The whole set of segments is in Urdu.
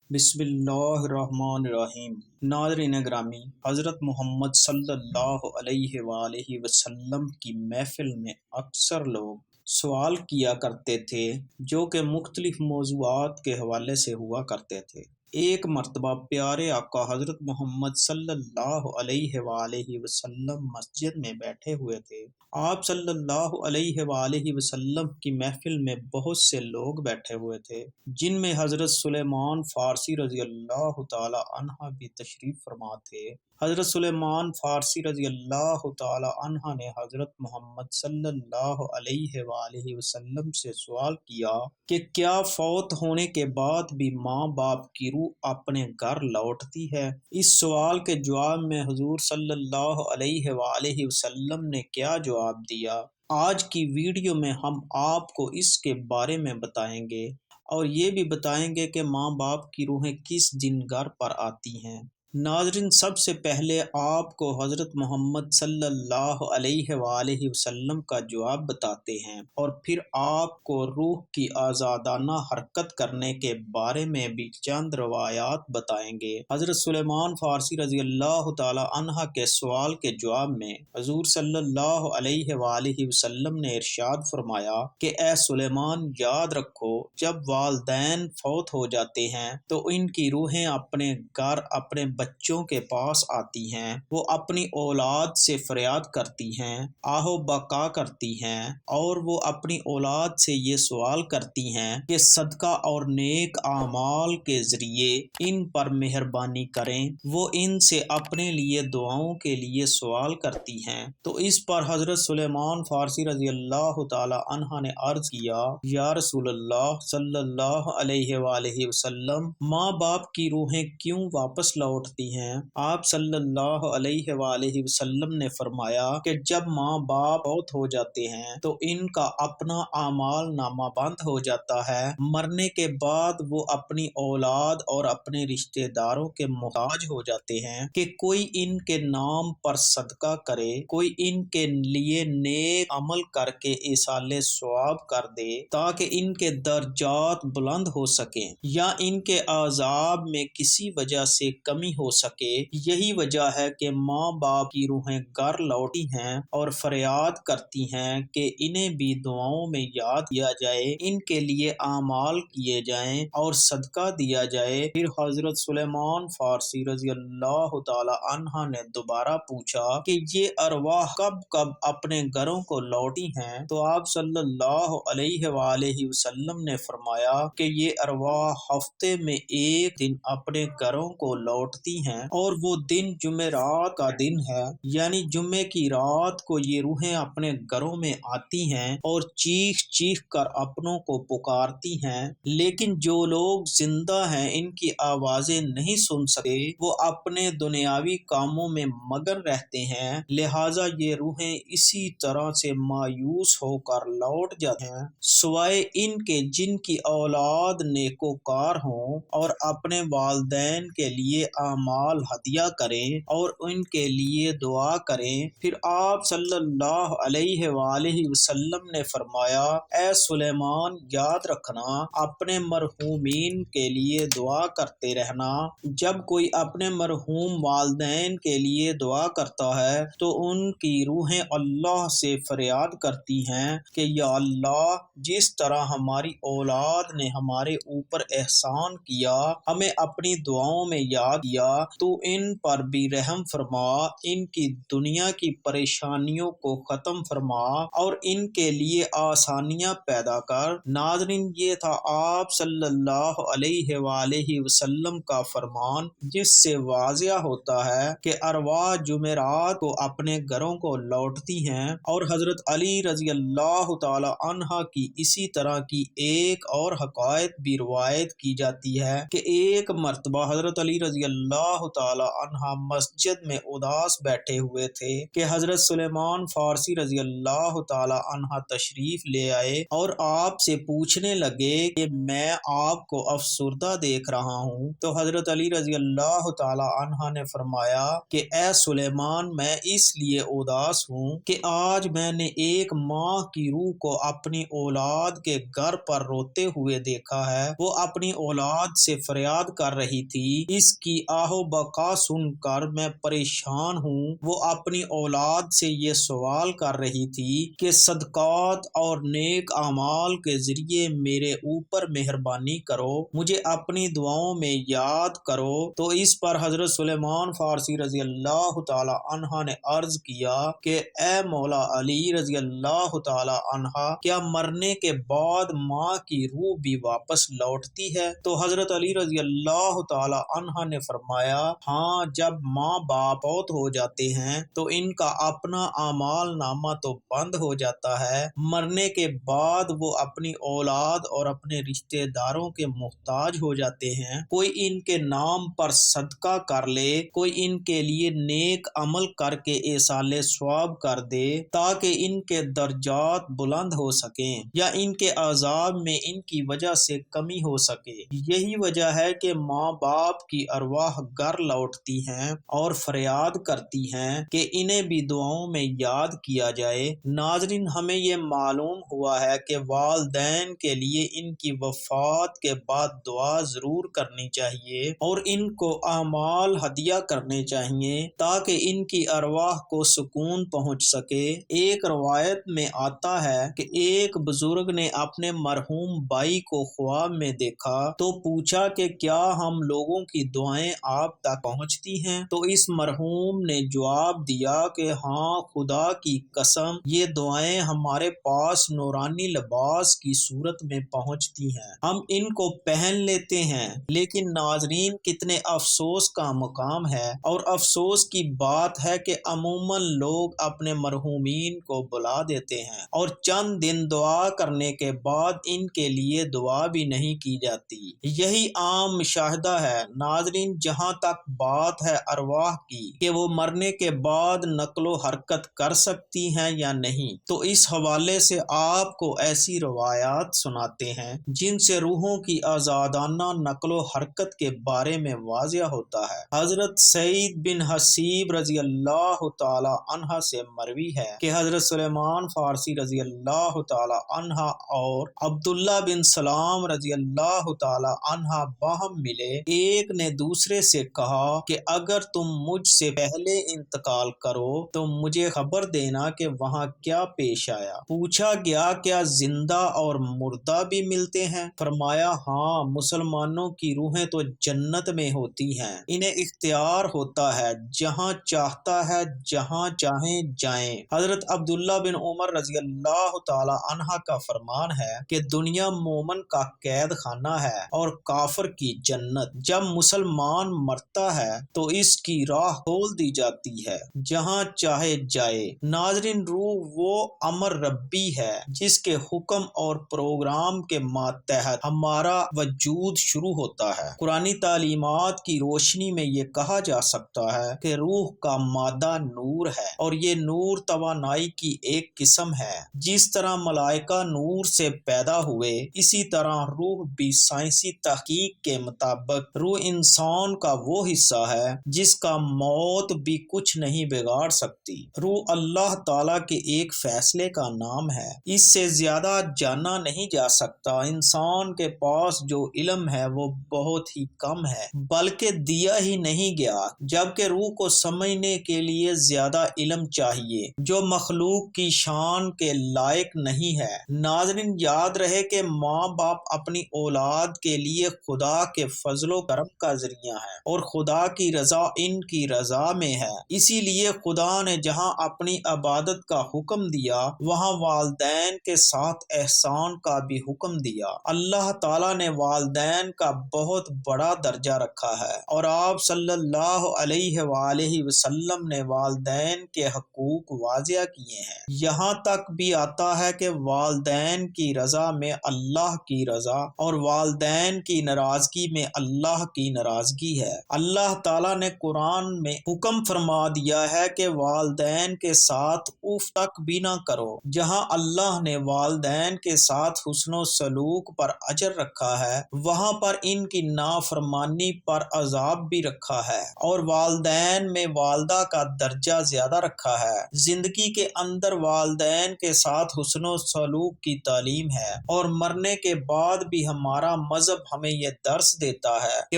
بسم اللہ الرحمن الرحیم۔ ناظرین گرامی، حضرت محمد صلی اللہ علیہ وآلہ وسلم کی محفل میں اکثر لوگ سوال کیا کرتے تھے جو کہ مختلف موضوعات کے حوالے سے ہوا کرتے تھے۔ ایک مرتبہ پیارے آقا حضرت محمد صلی اللہ علیہ وآلہ وسلم مسجد میں بیٹھے ہوئے تھے۔ آپ صلی اللہ علیہ وآلہ وسلم کی محفل میں بہت سے لوگ بیٹھے ہوئے تھے، جن میں حضرت سلیمان فارسی رضی اللہ تعالی عنہ بھی تشریف فرما تھے۔ حضرت سلیمان فارسی رضی اللہ تعالی عنہ نے حضرت محمد صلی اللہ علیہ وآلہ وسلم سے سوال کیا کہ کیا فوت ہونے کے بعد بھی ماں باپ کی روح اپنے گھر لوٹتی ہے؟ اس سوال کے جواب میں حضور صلی اللہ علیہ وآلہ وسلم نے کیا جواب دیا؟ آج کی ویڈیو میں ہم آپ کو اس کے بارے میں بتائیں گے اور یہ بھی بتائیں گے کہ ماں باپ کی روحیں کس دن گھر پر آتی ہیں۔ ناظرین، سب سے پہلے آپ کو حضرت محمد صلی اللہ علیہ وآلہ وسلم کا جواب بتاتے ہیں اور پھر آپ کو روح کی آزادانہ حرکت کرنے کے بارے میں بھی چند روایات بتائیں گے۔ حضرت سلیمان فارسی رضی اللہ تعالی عنہ کے سوال کے جواب میں حضور صلی اللہ علیہ وآلہ وسلم نے ارشاد فرمایا کہ اے سلیمان، یاد رکھو جب والدین فوت ہو جاتے ہیں تو ان کی روحیں اپنے گھر اپنے بچوں کے پاس آتی ہیں۔ وہ اپنی اولاد سے فریاد کرتی ہیں، آہو بقا کرتی ہیں، اور وہ اپنی اولاد سے یہ سوال کرتی ہیں کہ صدقہ اور نیک اعمال کے ذریعے ان پر مہربانی کریں۔ وہ ان سے اپنے لیے دعاؤں کے لیے سوال کرتی ہیں۔ تو اس پر حضرت سلیمان فارسی رضی اللہ تعالی عنہ نے عرض کیا، یا رسول اللہ صلی اللہ علیہ وآلہ وسلم، ماں باپ کی روحیں کیوں واپس لوٹتی ہیں؟ آپ صلی اللہ علیہ وآلہ وسلم نے فرمایا کہ جب ماں باپ فوت ہو جاتے ہیں تو ان کا اپنا اعمال نامہ بند ہو جاتا ہے۔ مرنے کے بعد وہ اپنی اولاد اور اپنے رشتہ داروں کے محتاج ہو جاتے ہیں کہ کوئی ان کے نام پر صدقہ کرے، کوئی ان کے لیے نیک عمل کر کے ایصال ثواب کر دے تاکہ ان کے درجات بلند ہو سکیں یا ان کے عذاب میں کسی وجہ سے کمی ہو سکے۔ یہی وجہ ہے کہ ماں باپ کی روحیں گھر لوٹی ہیں اور فریاد کرتی ہیں کہ انہیں بھی دعاؤں میں یاد کیا جائے، ان کے لیے اعمال کیے جائیں اور صدقہ دیا جائے۔ پھر حضرت سلیمان فارسی رضی اللہ تعالی عنہ نے دوبارہ پوچھا کہ یہ ارواح کب کب اپنے گھروں کو لوٹی ہیں؟ تو آپ صلی اللہ علیہ وآلہ وسلم نے فرمایا کہ یہ ارواح ہفتے میں ایک دن اپنے گھروں کو لوٹتی ہیں اور وہ دن جمعرات کا دن ہے، یعنی جمعے کی رات کو یہ روحیں اپنے گھروں میں آتی ہیں اور چیخ چیخ کر اپنوں کو پکارتی ہیں، لیکن جو لوگ زندہ ہیں ان کی آوازیں نہیں سن سکتے، وہ اپنے دنیاوی کاموں میں مگن رہتے ہیں، لہٰذا یہ روحیں اسی طرح سے مایوس ہو کر لوٹ جاتے ہیں، سوائے ان کے جن کی اولاد نیکوکار ہوں اور اپنے والدین کے لیے اعمال ہدیہ کریں اور ان کے لیے دعا کریں۔ پھر آپ صلی اللہ علیہ وآلہ وسلم نے فرمایا، اے سلیمان، یاد رکھنا، اپنے مرحومین کے لیے دعا کرتے رہنا۔ جب کوئی اپنے مرحوم والدین کے لیے دعا کرتا ہے تو ان کی روحیں اللہ سے فریاد کرتی ہیں کہ یا اللہ، جس طرح ہماری اولاد نے ہمارے اوپر احسان کیا، ہمیں اپنی دعاؤں میں یاد کیا، تو ان پر بھی رحم فرما، ان کی دنیا کی پریشانیوں کو ختم فرما اور ان کے لیے آسانیاں پیدا کر۔ ناظرین، یہ تھا آپ صلی اللہ علیہ وآلہ وسلم کا فرمان، جس سے واضح ہوتا ہے کہ ارواح جمعرات کو اپنے گھروں کو لوٹتی ہیں۔ اور حضرت علی رضی اللہ تعالی عنہ کی اسی طرح کی ایک اور حکایت بھی روایت کی جاتی ہے کہ ایک مرتبہ حضرت علی رضی اللہ اللہ تعالی عنہ مسجد میں اداس بیٹھے ہوئے تھے کہ حضرت سلیمان فارسی رضی اللہ تعالی عنہ تشریف لے آئے اور آپ سے پوچھنے لگے کہ میں آپ کو افسردہ دیکھ رہا ہوں۔ تو حضرت علی رضی اللہ تعالی عنہ نے فرمایا کہ اے سلیمان، میں اس لیے اداس ہوں کہ آج میں نے ایک ماں کی روح کو اپنی اولاد کے گھر پر روتے ہوئے دیکھا ہے۔ وہ اپنی اولاد سے فریاد کر رہی تھی، اس کی آہ و بقا سن کر میں پریشان ہوں۔ وہ اپنی اولاد سے یہ سوال کر رہی تھی کہ صدقات اور نیک اعمال کے ذریعے میرے اوپر مہربانی کرو، مجھے اپنی دعاؤں میں یاد کرو۔ تو اس پر حضرت سلیمان فارسی رضی اللہ تعالی عنہ نے عرض کیا کہ اے مولا علی رضی اللہ تعالی عنہ، کیا مرنے کے بعد ماں کی روح بھی واپس لوٹتی ہے؟ تو حضرت علی رضی اللہ تعالی عنہ نے فرمایا، ہاں، جب ماں باپ فوت ہو جاتے ہیں تو ان کا اپنا اعمال نامہ تو بند ہو جاتا ہے، مرنے کے بعد وہ اپنی اولاد اور اپنے رشتہ داروں کے محتاج ہو جاتے ہیں۔ کوئی ان کے نام پر صدقہ کر لے، کوئی ان کے لیے نیک عمل کر کے ایصال ثواب کر دے تاکہ ان کے درجات بلند ہو سکیں یا ان کے عذاب میں ان کی وجہ سے کمی ہو سکے۔ یہی وجہ ہے کہ ماں باپ کی ارواح گھر لوٹتی ہیں اور فریاد کرتی ہیں کہ انہیں بھی دعاؤں میں یاد کیا جائے۔ ناظرین، ہمیں یہ معلوم ہوا ہے کہ والدین کے لیے ان کی وفات کے بعد دعا ضرور کرنی چاہیے اور ان کو اعمال ہدیہ کرنے چاہیے تاکہ ان کی ارواح کو سکون پہنچ سکے۔ ایک روایت میں آتا ہے کہ ایک بزرگ نے اپنے مرحوم بھائی کو خواب میں دیکھا تو پوچھا کہ کیا ہم لوگوں کی دعائیں آپ تک پہنچتی ہیں؟ تو اس مرحوم نے جواب دیا کہ ہاں، خدا کی قسم، یہ دعائیں ہمارے پاس نورانی لباس کی صورت میں پہنچتی ہیں، ہم ان کو پہن لیتے ہیں۔ لیکن ناظرین، کتنے افسوس کا مقام ہے اور افسوس کی بات ہے کہ عموماً لوگ اپنے مرحومین کو بلا دیتے ہیں اور چند دن دعا کرنے کے بعد ان کے لیے دعا بھی نہیں کی جاتی۔ یہی عام مشاہدہ ہے۔ ناظرین، جہاں تک بات ہے ارواح کی کہ وہ مرنے کے بعد نقل و حرکت کر سکتی ہیں یا نہیں، تو اس حوالے سے آپ کو ایسی روایات سناتے ہیں جن سے روحوں کی آزادانہ نقل و حرکت کے بارے میں واضح ہوتا ہے۔ حضرت سعید بن حسیب رضی اللہ تعالی عنہ سے مروی ہے کہ حضرت سلیمان فارسی رضی اللہ تعالی عنہ اور عبداللہ بن سلام رضی اللہ تعالی عنہ باہم ملے۔ ایک نے دوسرے سے کہا کہ اگر تم مجھ سے پہلے انتقال کرو تو مجھے خبر دینا کہ وہاں کیا پیش آیا۔ پوچھا گیا، کیا زندہ اور مردہ بھی ملتے ہیں؟ فرمایا، ہاں، مسلمانوں کی روحیں تو جنت میں ہوتی ہیں، انہیں اختیار ہوتا ہے، جہاں چاہتا ہے جہاں چاہیں جائیں۔ حضرت عبداللہ بن عمر رضی اللہ تعالی عنہ کا فرمان ہے کہ دنیا مومن کا قید خانہ ہے اور کافر کی جنت۔ جب مسلمان مرتا ہے تو اس کی راہ کھول دی جاتی ہے، جہاں چاہے جائے۔ ناظرین، روح وہ امر ربی ہے جس کے حکم اور پروگرام کے ماتحت ہمارا وجود شروع ہوتا ہے۔ قرآنی تعلیمات کی روشنی میں یہ کہا جا سکتا ہے کہ روح کا مادہ نور ہے اور یہ نور توانائی کی ایک قسم ہے۔ جس طرح ملائکہ نور سے پیدا ہوئے، اسی طرح روح بھی سائنسی تحقیق کے مطابق روح انسان کا وہ حصہ ہے جس کا موت بھی کچھ نہیں بگاڑ سکتی۔ روح اللہ تعالیٰ کے ایک فیصلے کا نام ہے، اس سے زیادہ جانا نہیں جا سکتا۔ انسان کے پاس جو علم ہے وہ بہت ہی کم ہے، بلکہ دیا ہی نہیں گیا، جبکہ روح کو سمجھنے کے لیے زیادہ علم چاہیے جو مخلوق کی شان کے لائق نہیں ہے۔ ناظرین، یاد رہے کہ ماں باپ اپنی اولاد کے لیے خدا کے فضل و کرم کا ذریعہ ہے اور خدا کی رضا ان کی رضا میں ہے۔ اسی لیے خدا نے جہاں اپنی عبادت کا حکم دیا، وہاں والدین کے ساتھ احسان کا بھی حکم دیا۔ اللہ تعالیٰ نے والدین کا بہت بڑا درجہ رکھا ہے اور آپ صلی اللہ علیہ وآلہ وسلم نے والدین کے حقوق واضح کیے ہیں۔ یہاں تک بھی آتا ہے کہ والدین کی رضا میں اللہ کی رضا اور والدین کی ناراضگی میں اللہ کی ناراضگی ہے۔ ہے۔ اللہ تعالیٰ نے قرآن میں حکم فرما دیا ہے کہ والدین کے ساتھ اف تک بھی نہ کرو۔ جہاں اللہ نے والدین کے ساتھ حسن و سلوک پر اجر رکھا ہے، وہاں پر ان کی نافرمانی پر عذاب بھی رکھا ہے، اور والدین میں والدہ کا درجہ زیادہ رکھا ہے۔ زندگی کے اندر والدین کے ساتھ حسن و سلوک کی تعلیم ہے، اور مرنے کے بعد بھی ہمارا مذہب ہمیں یہ درس دیتا ہے کہ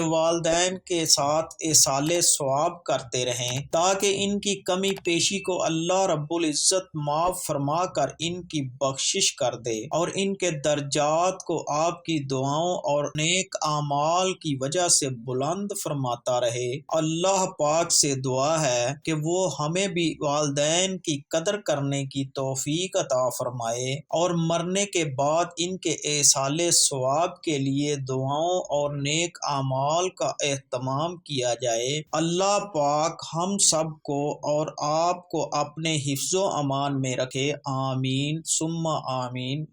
والدین کے ساتھ ایصال ثواب کرتے رہیں، تاکہ ان کی کمی پیشی کو اللہ رب العزت معاف فرما کر ان کی بخشش کر دے، اور ان کے درجات کو آپ کی دعاؤں اور نیک اعمال کی وجہ سے بلند فرماتا رہے۔ اللہ پاک سے دعا ہے کہ وہ ہمیں بھی والدین کی قدر کرنے کی توفیق عطا فرمائے، اور مرنے کے بعد ان کے ایصال ثواب کے لیے دعاؤں اور نیک اعمال کا اہتمام کیا جائے۔ اللہ پاک ہم سب کو اور آپ کو اپنے حفظ و امان میں رکھے، آمین ثم آمین۔